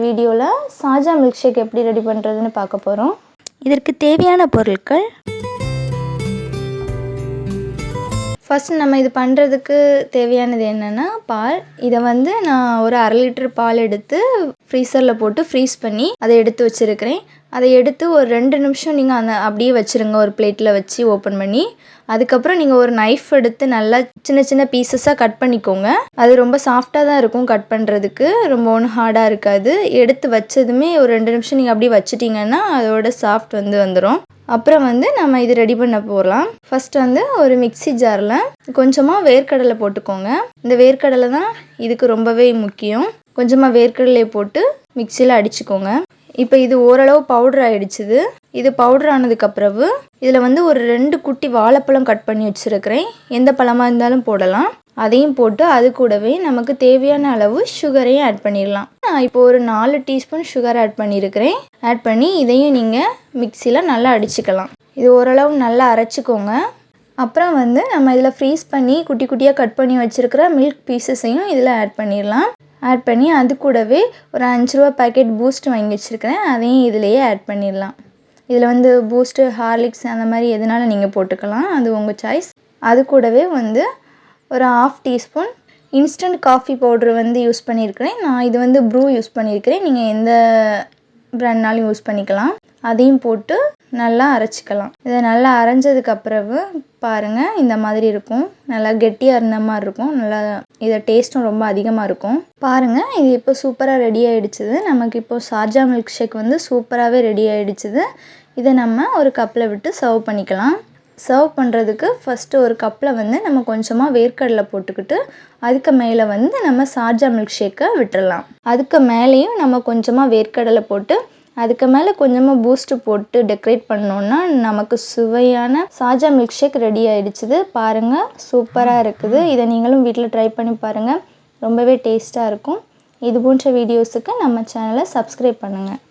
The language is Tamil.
வீடியோவில் சாஜா மில்க் ஷேக் எப்படி ரெடி பண்ணுறதுன்னு பார்க்க போகிறோம். இதற்கு தேவையான பொருட்கள், ஃபஸ்ட் நம்ம இது பண்ணுறதுக்கு தேவையானது என்னென்னா பால். இதை வந்து நான் ஒரு 1/2 லிட்டர் பால் எடுத்து ஃப்ரீசரில் போட்டு ஃப்ரீஸ் பண்ணி அதை எடுத்து வச்சுருக்கிறேன். அதை எடுத்து ஒரு 2 நிமிஷம் நீங்கள் அப்படியே வச்சுருங்க, ஒரு பிளேட்டில் வச்சு ஓப்பன் பண்ணி. அதுக்கப்புறம் நீங்கள் ஒரு நைஃப் எடுத்து நல்லா சின்ன சின்ன பீசஸாக கட் பண்ணிக்கோங்க. அது ரொம்ப சாஃப்டாக தான் இருக்கும் கட் பண்ணுறதுக்கு, ரொம்ப ஒன்றும் ஹார்டாக இருக்காது. எடுத்து வச்சதுமே ஒரு 2 நிமிஷம் நீங்கள் அப்படியே வச்சிட்டிங்கன்னா அதோட சாஃப்ட் வந்துடும். அப்புறம் நம்ம இது ரெடி பண்ண போகலாம். ஃபஸ்ட் ஒரு மிக்ஸி ஜாரில் கொஞ்சமாக வேர்க்கடலை போட்டுக்கோங்க. இந்த வேர்க்கடலை தான் இதுக்கு ரொம்பவே முக்கியம். கொஞ்சமாக வேர்க்கடலையை போட்டு மிக்சியில் அடிச்சுக்கோங்க. இப்போ இது ஓரளவு பவுடர் ஆகிடுச்சுது. இது பவுடர் ஆனதுக்கப்புறவு இதில் ஒரு 2 குட்டி வாழைப்பழம் கட் பண்ணி வச்சுருக்கிறேன். எந்த பழமாக இருந்தாலும் போடலாம். அதையும் போட்டு அது கூடவே நமக்கு தேவையான அளவு சுகரையும் ஆட் பண்ணிடலாம். நான் இப்போ ஒரு 4 டீஸ்பூன் சுகர் ஆட் பண்ணியிருக்கிறேன். ஆட் பண்ணி இதையும் நீங்கள் மிக்சியில் நல்லா அடிச்சுக்கலாம். இது ஓரளவு நல்லா அரைச்சிக்கோங்க. அப்புறம் நம்ம இதில் ஃப்ரீஸ் பண்ணி குட்டி குட்டியாக கட் பண்ணி வச்சுருக்கிற மில்க் பீசஸையும் இதில் ஆட் பண்ணிடலாம். ஆட் பண்ணி அது கூடவே ஒரு 5 ரூபா பேக்கெட் பூஸ்ட் வாங்கி வச்சுருக்கிறேன், அதையும் இதிலையே ஆட் பண்ணிடலாம். இதில் பூஸ்ட்டு, ஹார்லிக்ஸ் அந்த மாதிரி எதுனாலும் நீங்கள் போட்டுக்கலாம், அது உங்கள் சாய்ஸ். அது கூடவே ஒரு 1/2 teaspoon instant coffee powder use பண்ணியிருக்கிறேன். நான் இது ப்ரூ யூஸ் பண்ணியிருக்கிறேன், நீங்கள் எந்த பிராண்ட்னாலும் யூஸ் பண்ணிக்கலாம். அதையும் போட்டு நல்லா அரைச்சிக்கலாம். இதை நல்லா அரைஞ்சதுக்கப்புறவு பாருங்கள், இந்த மாதிரி இருக்கும். நல்லா கெட்டியாக இருந்த மாதிரி இருக்கும். நல்லா இதை டேஸ்ட்டும் ரொம்ப அதிகமாக இருக்கும். பாருங்கள், இது இப்போ சூப்பராக ரெடி ஆகிடுச்சுது. நமக்கு இப்போது ஷார்ஜா மில்க் ஷேக் சூப்பராகவே ரெடி ஆகிடுச்சுது. இதை நம்ம ஒரு கப்பில் விட்டு சர்வ் பண்ணிக்கலாம். சர்வ் பண்ணுறதுக்கு ஃபஸ்ட்டு ஒரு கப்பில் நம்ம கொஞ்சமாக வேர்க்கடலை போட்டுக்கிட்டு அதுக்கு மேலே நம்ம ஷார்ஜா மில்க் ஷேக்கை விட்டுடலாம். அதுக்கு மேலேயும் நம்ம கொஞ்சமாக வேர்க்கடலை போட்டு அதுக்கு மேலே கொஞ்சமாக பூஸ்ட்டு போட்டு டெக்கரேட் பண்ணோன்னா நமக்கு சுவையான ஷார்ஜா மில்க் ஷேக் ரெடி ஆகிடுச்சுது. பாருங்கள், சூப்பராக இருக்குது. இதை நீங்களும் வீட்டில் ட்ரை பண்ணி பாருங்கள், ரொம்பவே டேஸ்ட்டாக இருக்கும். இது போன்ற வீடியோஸுக்கு நம்ம சேனலை சப்ஸ்கிரைப் பண்ணுங்கள்.